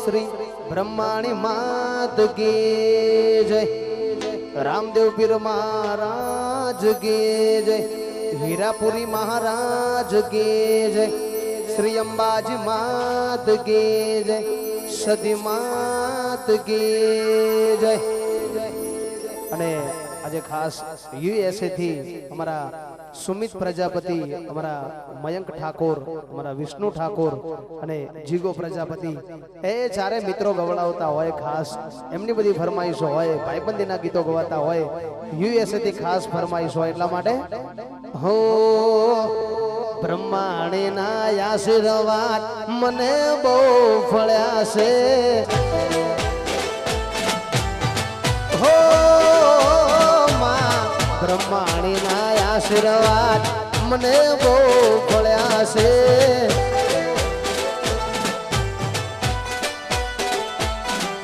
શ્રી બ્રહ્માણી માત કી જય, રામદેવ પીર મહારાજ કી જય, હીરાપુરી મહારાજ કી જય, શ્રી અંબાજી માત કી જય, સતી માત કી જય। અને આજે ખાસ યુએસએ થી અમારા સુમિત પ્રજાપતિ, અમારા મયંક ઠાકોર, અમારા વિષ્ણુ ઠાકોર અને જીગો પ્રજાપતિ, એ ચારે મિત્રો ગવડાવતા હોય, ખાસ એમની બધી ફરમાઈશો હોય, ભાઈબંધીના ગીતો ગવાતા હોય, યુએસએ થી ખાસ ફરમાઈશ હોય, એટલા માટે હો બ્રહ્માણીના આશીર્વાદ મને બહુ ફળ્યા છે, હો માં બ્રહ્માણીના આશીર્વાદ મને બહુ ફળ્યા છે,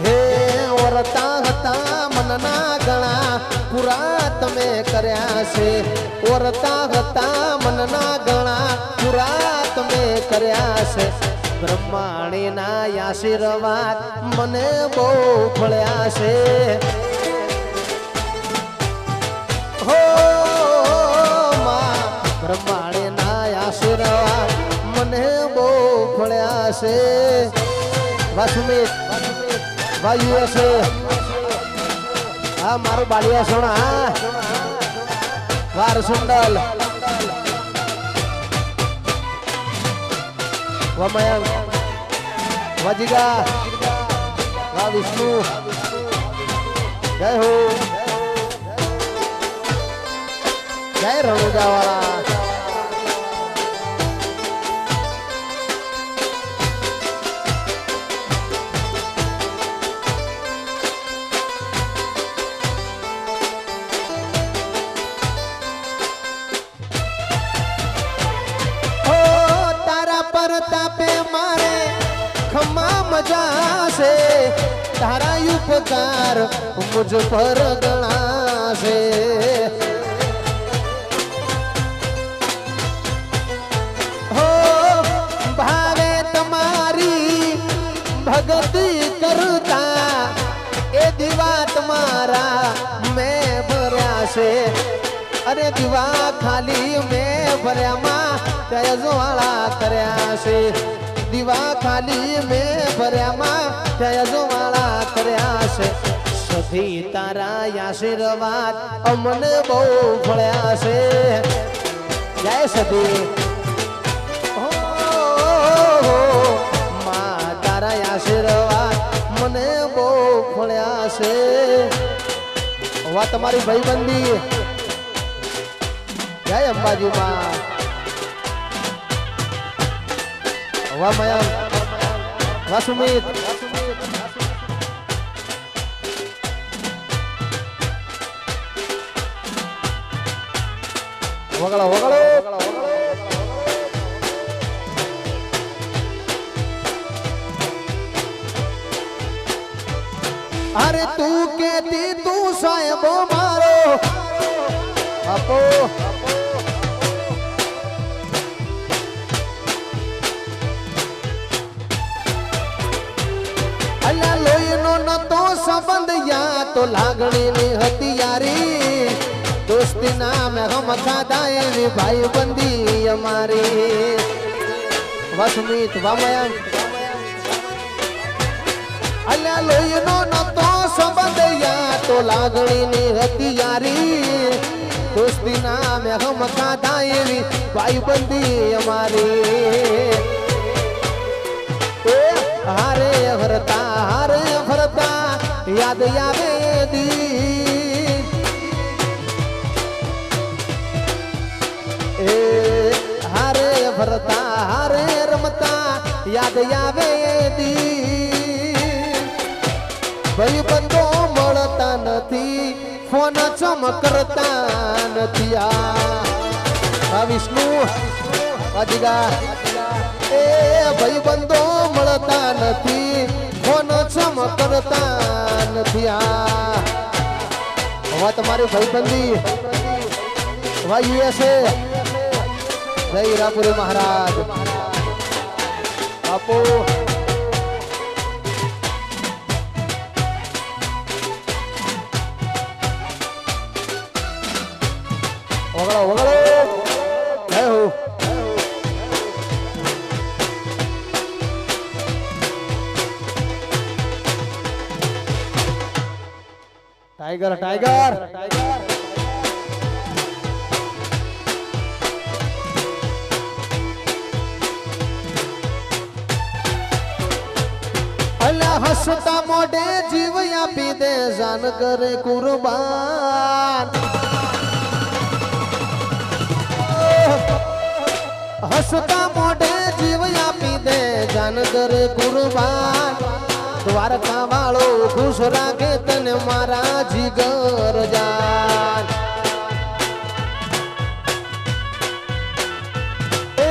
હે ઓરતા હતા મનના ગણા પૂરા તમે કર્યા છે, ઓરતા હતા મનના ગણા પૂરા તમે કર્યા છે, બ્રહ્માણીના આશીર્વાદ મને બહુ ફળ્યા છે, હો માં બ્રહ્માણીના આશીર્વાદ મને બહુ ફળ્યા છે। વાસુમિત વાયુ છે, હા મારું બાલિયા સોના, હા વાર સુંડલ વમયંક વજીગા વા વિષ્ણુ જય હો જય રણુજાવાળા। તાપે મારે ખમા મજા છે, તારા ઉપકાર મુજ પર ગણા છે, હો ભાવે તમારી ભગતી કરતા એ દીવા તમારા મેં ભર્યા છે, અરે દીવા ખાલી મેં ભર્યામાં ત્યાજવાળા કર્યા છે, દીવા ખાલી મેં ભર્યામાં ત્યાજવાળા કર્યા છે, સધી તારા આશીર્વાદ અમને બહુ ફળ્યા છે, જય સધી માં તારા આશીર્વાદ મને બહુ ફળ્યા છે, વા તમારી ભાઈબંધી જય અંબાજી માં, વા મયંક વા સુમિત વગળો વગળો અરે તું કેતી તું સાહેબો મારો આપો અલ્લા લોહીનો નતો સંબંધ યા તો લાગણીની હતી યારી, દોસ્તી નામે હમ ખાધા એવી ભાઈબંધી અમારી, વસમિત વામયંક અલ્લા લોહીનો નતો સંબંધ યા તો લાગણીની હતી યારી, દોસ્તી નામે હમ ખાધા એવી ભાઈબંધી અમારી, હારે ફરતા યાદ આવે દી, એ હારે ફરતા હારે રમતા યાદ આવે દી, ભાઈ બંધો મળતા નથી ફોન ચમકરતા નથી, આ વિષ્ણુ અજીગા એ ભાઈ બંધો મળતા નથી ફોન ચમકરતા નથી, આ તમારી ભાઈબંધી વા યુએસએ જય હીરાપુરી મહારાજ આપો टाइगर टाइगर अल्लाह हसता मोडे जीव आपी दे जान करे कुर्बान हसता मोडे जीव आपी दे जान करे कुर्बान द्वारका वालो खुश राखे तने मारा जिगर जान ए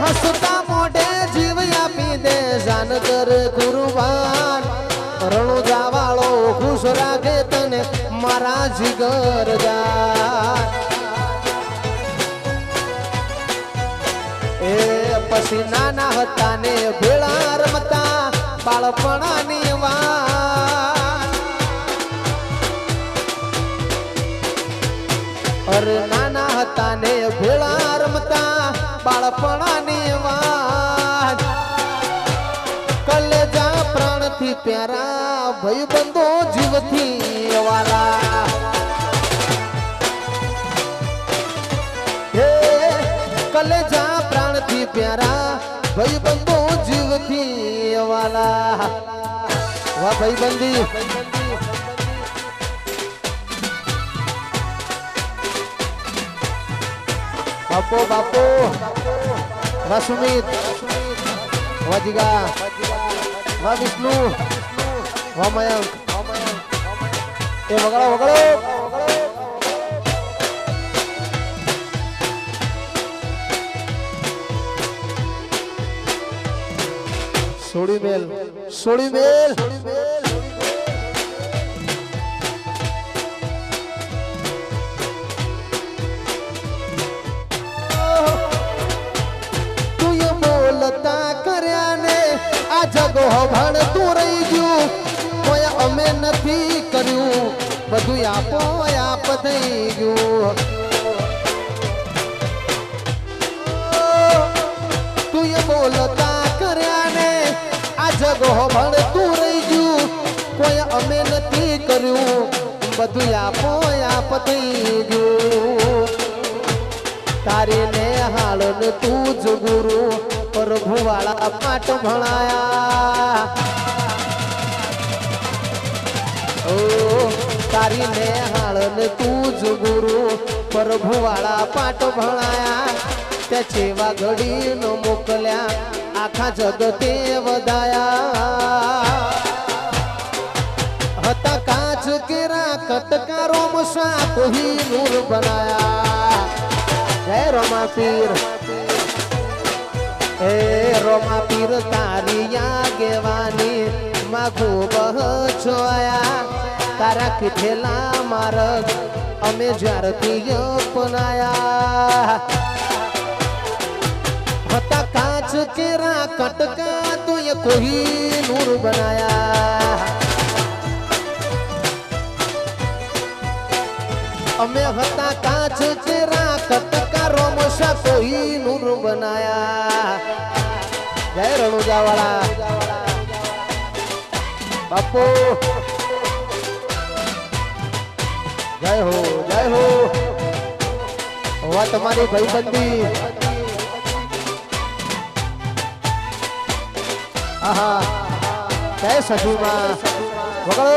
हसता मोडे जीव आपी दे जान करे कुर्बान रણુજા વાળો ખુશ રાખે તને મારા જીગર જાન એ પછી નાના હતા ને ભેળા રમતા બાળપણાની વાત અરે નાના હતા ને ભેળા રમતા બાળપણાની વાત કલેજા પ્રાણથી પ્યારા ભાઈબંધો જીવથી વાલા હે કલેજા પ્રાણથી પ્યારા ભાઈબંધો જીવથી વાલા વાહ ભાઈબંધી બાપો બાપો વાહ સુમિત વાહ જીગા વાહ વિષ્ણુ વાહ મયંક એ વગાડો વગાડો સોડી મેલ સોડી મેલ તું એ બોલતા કર્યા ને આ જગો ભણ તું રહી ગયું કોઈ અમે નથી કર્યું બધું આપો આપ થઈ ગયું તું એ બોલતા કર્યા ને આ જગો ભણ તું રહી ગયું કોઈ અમે નથી કર્યું બધું આપો આપ થઈ ગયું તારી ને હાલ તું જ ગુરુ પ્રભુ વાળા પાઠ ભણાયા ઓ તારી ને હાલ તું જ ગુરુ પ્રભુ વાળા પાઠ ભણાયા તે ચેવા ઘડી નો મોકલ્યા આખા જગતે વધાયા હતા કાચ કેરા કટકારો મસા કોઈ નૂર બનાયા જય રોમા પીર એ રોમા પીર તારી આગેવાની માગુ બહ જોયા તારા કીધેલા માર્ગ અમે જ્યારથી અપનાયા હતા કાચ કેરા કટકા તો એ કોઈ નૂર બનાયા અમે હતા કાચ કેરા કટકા રોમશા કોઈ નૂર બનાયા જય રણુજા વાળા બાપુ જય હો વા તમારી ભાઈબંધી આહા જય સખીમાં વગાડો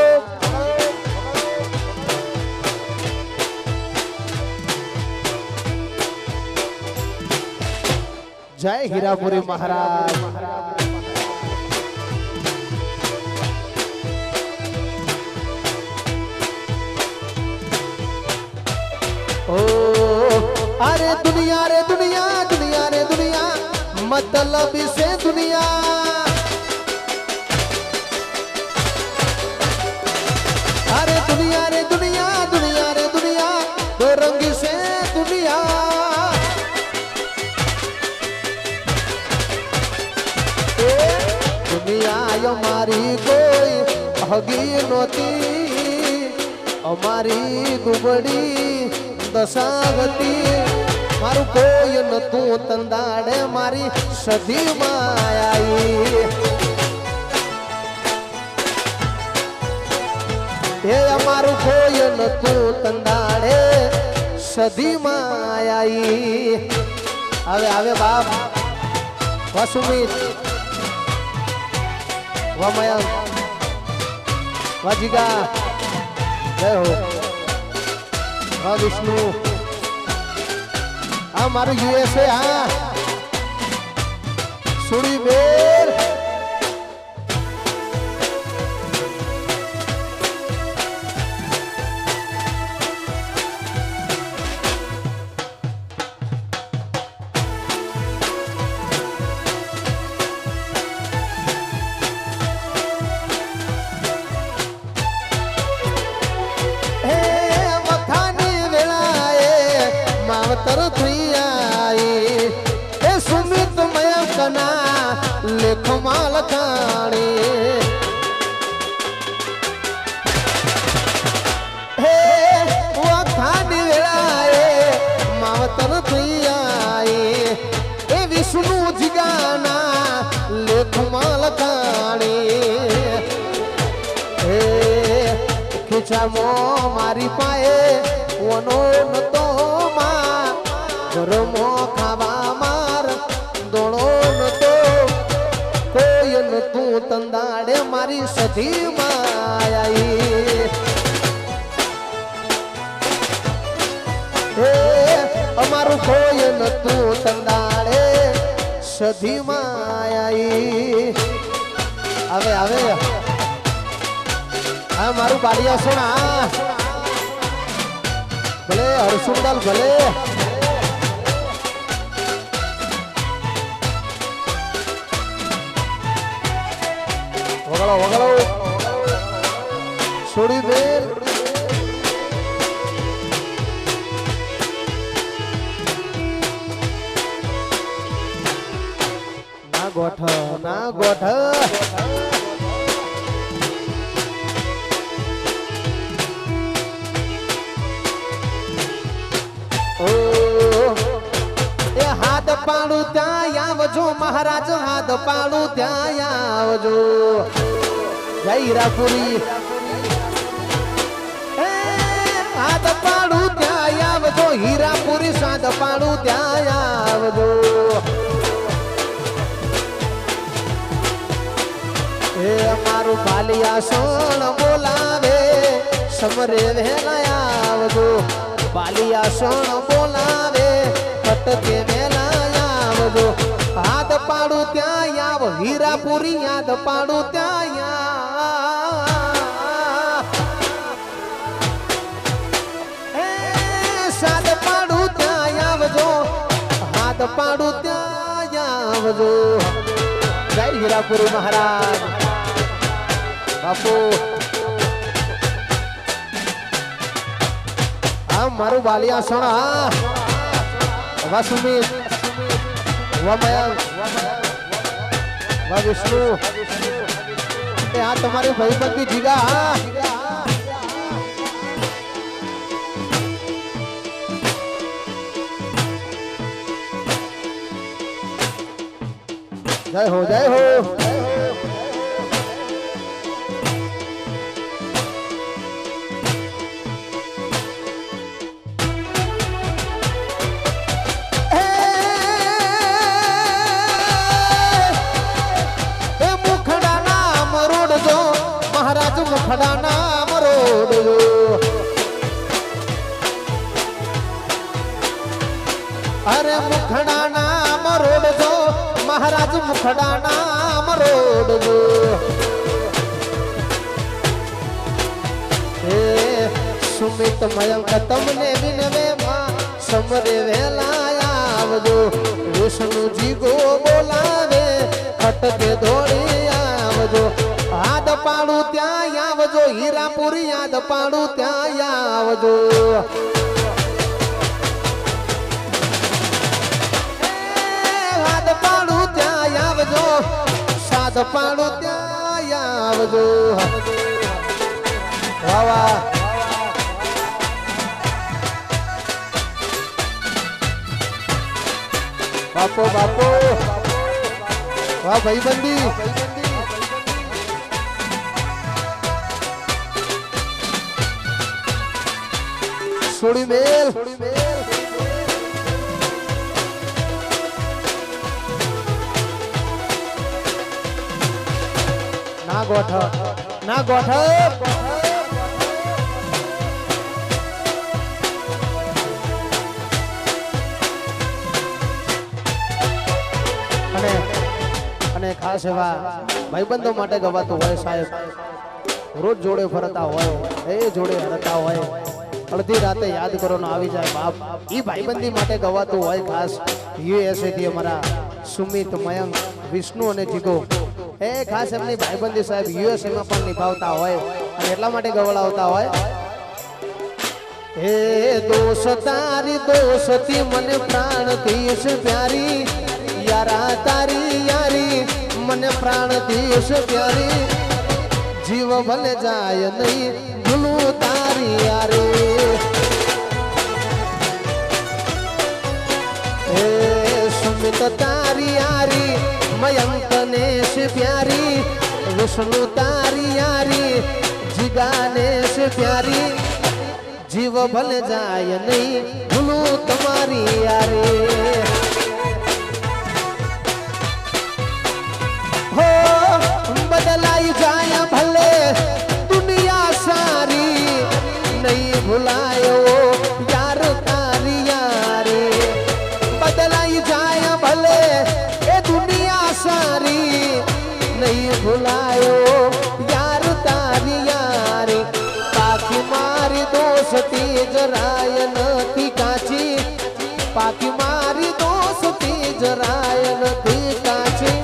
जय हीरापुरी महाराज ओ अरे दुनिया रे दुनिया दुनिया रे दुनिया मतलब से दुनिया अरे दुनिया रे दुनिया दुनिया रे दुनिया दो रंग से दुनिया दुनिया हमारी कोई हगी नोती हमारी दुबड़ी दशावती मारू कोई न तू तंदाड़े मारी सदी मायाई ये हमारू कोई તું તંદાડે સધી માયાઈ આવે આવે બાપ વસુમિત વમયંક વાજીગા જય હો વા વિષ્ણુ આ મારું યુએસએ હા સુડી બેર લેખમાં લખાણી હે વખાની વેળાએ માવતર થઈ આઈ એ વિષ્ણુ જીગાના લેખમાં લખાણી હે ખીચામો મારી પાએ વનો નતો માં ઘરમો ખાવા માર દોણો નતો તું તંદાડે મારી સધી માયાઈ હે અમારું કોઈ નતું તંદાડે સધી માયાઈ આવે આવે આ મારું બાલિયા સોના ભલે હરસુંડલ ભલે વગાડો વગાડો છોડી બેન ના ગોઠ ના ગોઠ હાથ પાડું ત્યાં આવજો મહારાજ હાથ પાડું ત્યાં આવજો જય હીરાપુરી હાથ પાડું ત્યાં આવજો હીરાપુરી સાથ પાડું ત્યાં આવજો એ અમારું ભાલિયા સોણ બોલાવે સમરે વહેલા આવજો ભાલિયા સોણ બોલાવે ફટકે વહેલા આવજો હાથ પાડું ત્યાં આવ હીરાપુરી યાદ પાડું ત્યાં સાદ પાડું ત્યાં આવજો હાથ પાડું ત્યાં આવજો જય હીરાપુરી મહારાજ બાપુ આ મારું બાલિયા સોણા વસુમિત વમયંક વિષ્ણુ એ આ તમારી ભાઈબંધી જીગા હા જય હો જય હો મુખડા નામ રોડજો અરે મુખડા નામ રોડજો મહારાજ મુખડા નામ રોડજો હે સુમિત મયંક તમને વિનવે માં સમરે વેલા આવજો વિષ્ણુજી ગો બોલાવે ખટકે દોડી આવજો હાથ પાડું ત્યાં આવજો હીરાપુરી યાદ પાડું ત્યાં આવજો હાથ પાડું ત્યાં આવજો સાદ પાડું ત્યાં આવજો વાવા બાપો બાપો વાહ ભાઈબંધી સોડી મેલ ના ગોઠ ના ગોઠ અને ખાસ એવા ભાઈબંધો માટે ગવાતું હોય સાહેબ રોજ જોડે ફરતા હોય એ જોડે હરતા હોય અડધી રાતે યાદ કરો ને આવી જાય બાપ ઈ ભાઈબંધી માટે ગવાતું હોય ખાસ યુએસએ થી અમારા સુમિત મયંક વિષ્ણુ અને જીગો એ ખાસ એમની ભાઈબંધી સાહેબ યુએસએ માં પણ નિભાવતા હોય અને એટલા માટે ગવડાવતા હોય હે દોસ્તારી દોસ્તી મને પ્રાણથી છે પ્યારી યારા તારી યારી મને પ્રાણથી છે પ્યારી જીવ ભલે જાય નહીં ભૂલું તારી યારી હે સુમિત તારી યારી મયંક ને છે પ્યારી વિષ્ણુ તારી યારી જીગાને છે પ્યારી જીવ ભલે જાય નહીં ભૂલું તમારી યારી હો બદલાઈ જાય ભલે દુનિયા સારી નહીં ભૂલાયો યાર તારી યારી બદલાઈ જાય ભલે એ દુનિયા સારી નહીં ભૂલાયો યાર તારી યારી પાકી મારી દોસ્તી જરાય નથી કાચી પાકી મારી દોસ્તી જરાય નથી કાચી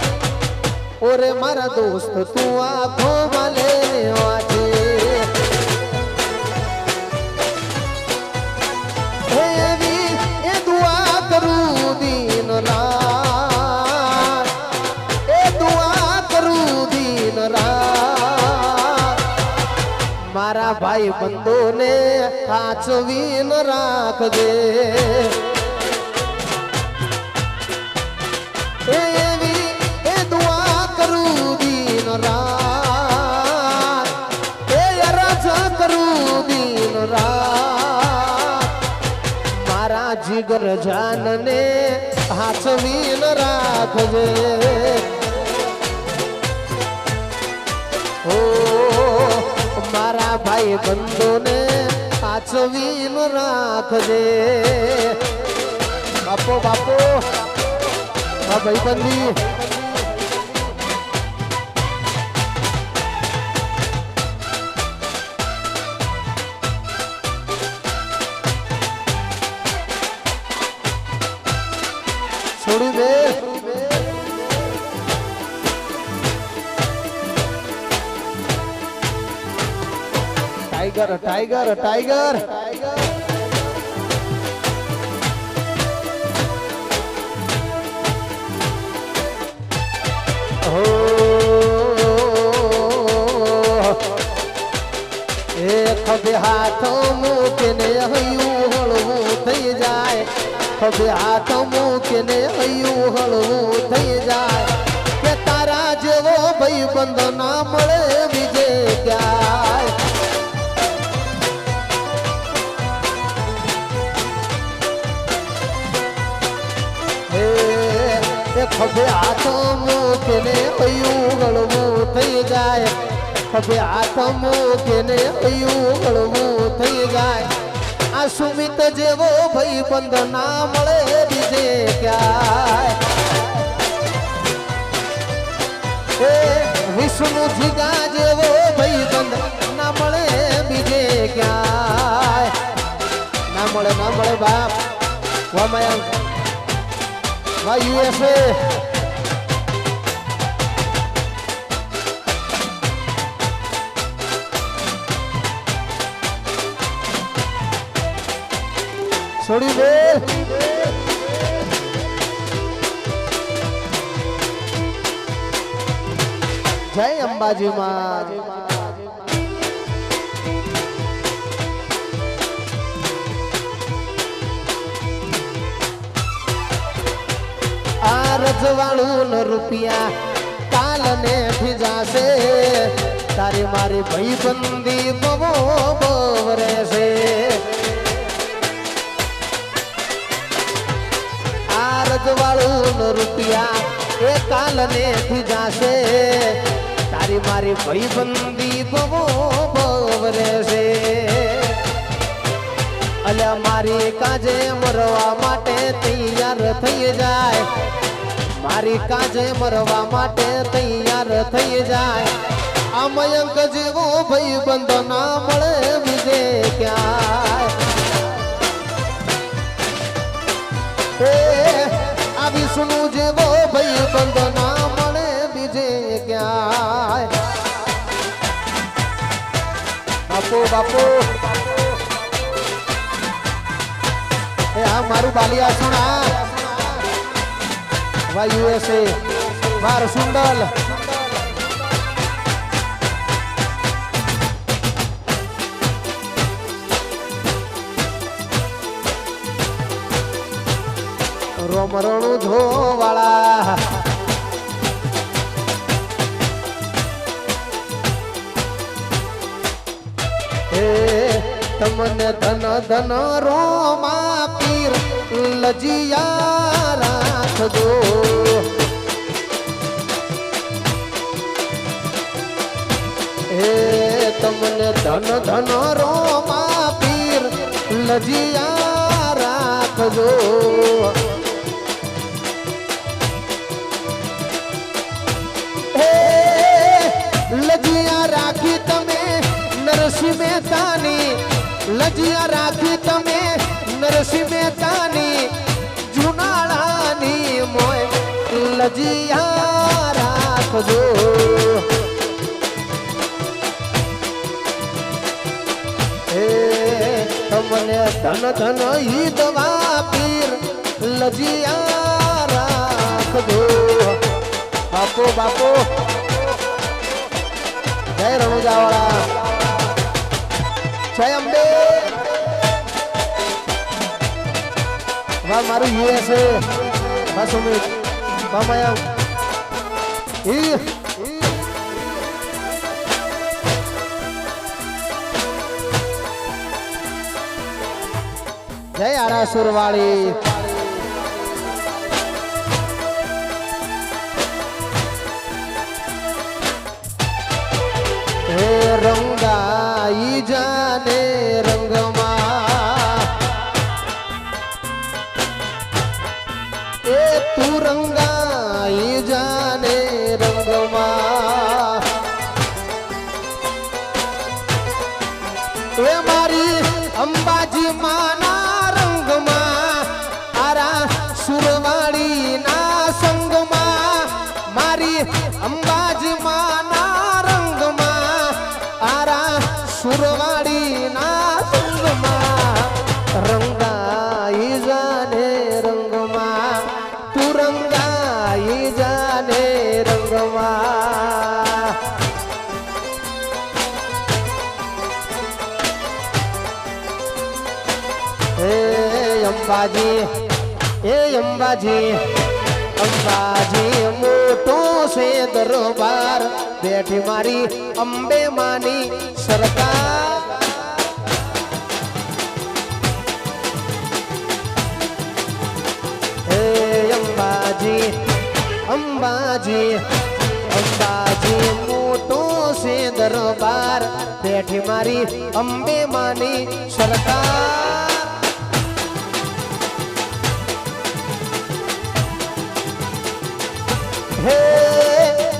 ઓરે મારા દોસ્ત તું આંખો વાલે વાંચે એવી એ દુઆ કરું દિન રાત એ દુઆ કરું દિન રાત મારા ભાઈ બંધોને સાચવીન રાખજે મારા જીગર જાનને હાચવીન રાખજે ઓ મારા ભાઈ બંધોને હાચવીન રાખજે બાપો બાપો આ ભાઈબંધી છોડી દે ટાઈગર ટાઈગર ટાઈગર હો એ ખભે હાથ મૂકીને હૈયું હળવું થઈ જાય ખભે હાથ મૂકીને હૈયું હળવું થઈ જાય કે તારા જેવો ભાઈબંધ ના મળે બીજે ક્યાંય હે ખભે હાથ મૂકીને હૈયું હળવું થઈ જાય ખભે હાથ મૂકીને હૈયું હળવું થઈ જાય આ સુમિત જેવો ભાઈબંધ ના મળે બીજે ક્યાંય વિષ્ણુ જીગા જેવો ભાઈબંધ ના મળે બીજે ક્યાંય ના મળે બાપ વાહ મયંક વાહ યુએસએ છોડી દે જય અંબાજી માં આ રજવાળું રૂપિયા કાલ ને ભીજાશે તારી મારી ભાઈબંધી બહુ રહેશે રજવાળું રૂપિયા એ કાલને થી જાશે તારી મારી ભાઈબંધી બહુ બવરે છે અલ્યા મારી કાજે મરવા માટે તૈયાર થઈ જાય મારી કાજે મરવા માટે તૈયાર થઈ જાય આ મયંક જેવો ભાઈબંધ ના મળે બીજે ક્યાંય આ વિષ્ણુ જેવો ભાઈબંધ ના મળે બીજે ક્યાંય બાપુ બાપુ એ આ મારું બાલિયા સુણા વા યુએસએ વાર સુંડલ રોમરણું ધોવાળા તમને ધન ધન રોમા પીર લજિયા રાખજો હે તમને ધન ધન રોમા પીર લજિયા રાખજો હે લજિયા રાખી તમે નરસિંહ મહેતાની લજિયા રાખી તમે નરસિંહ મહેતાની જુનાળાની મોય લજિયા રાખજો હે તમને ધન ધન હિતવા પીર લજિયા રાખજો બાપુ બાપુ જય રણુજાવાળા જય અંબે વાહ મારું યુએસએ વાહ સુમિત વાહ મયંક જય આરાસુર વાળી હે રંગાઈ જાને રંગમાં એ તું રંગાઈ જાને રંગમાં એ મારી અંબાજી માના રંગમાં આરા સુરવાડી ના સંગમાં મારી અંબાજી માના રંગમાં આરા સુરવાડી ના સંગમાં રંગાઈ જાને રંગમાં તું રંગાઈ જાને રંગમાં હે અંબાજી એ અંબાજી અંબાજી મોટો છે દરબાર બેઠી મારી અંબે માની સરકાર હે અંબાજી અંબાજી અંબાજી મોટો છે દરબાર બેઠી મારી અંબે માની સરકાર હે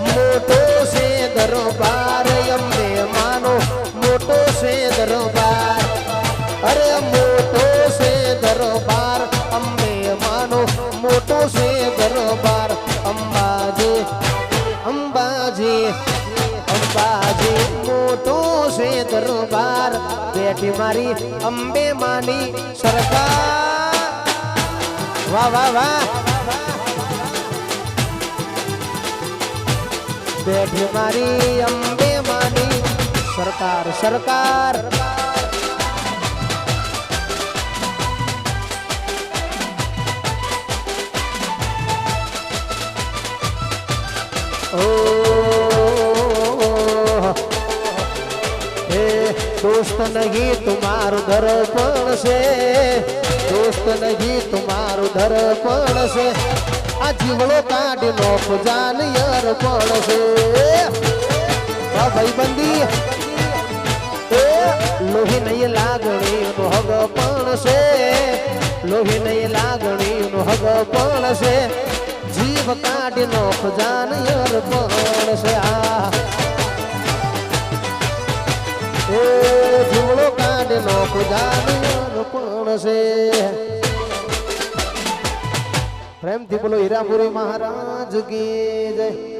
મોટો છે દરબાર અંબે માનો મોટો છે દરબાર અરે મોટો છે દરબાર અંબે માનો મોટો છે દરબાર અંબાજી અંબાજી અંબાજી મોટો છે દરબાર બેઠી મારી અંબે માની સરકાર વાહ વાહ વાહ બેઠી મારી અંબે માની સરકાર સરકાર ઓ હે દોસ્ત નહીં તુમારું ઘર પણ છે દોસ્ત નહીં તમારું દર્પણ છે આ જીવડો કાઢી નોખ જાન અર્પણ છે ભાઈબંધી એ લોહી નહીં લાગણી નો હગ પણ છે લોહી નહીં લાગણી નો હગ પણ છે જીવ કાઢી નોખ જાન અર્પણ છે આ એ જીવડો કાઢી નોખ જાન અર્પણ છે પ્રેમથી બોલો હીરાપુરી મહારાજ કી જય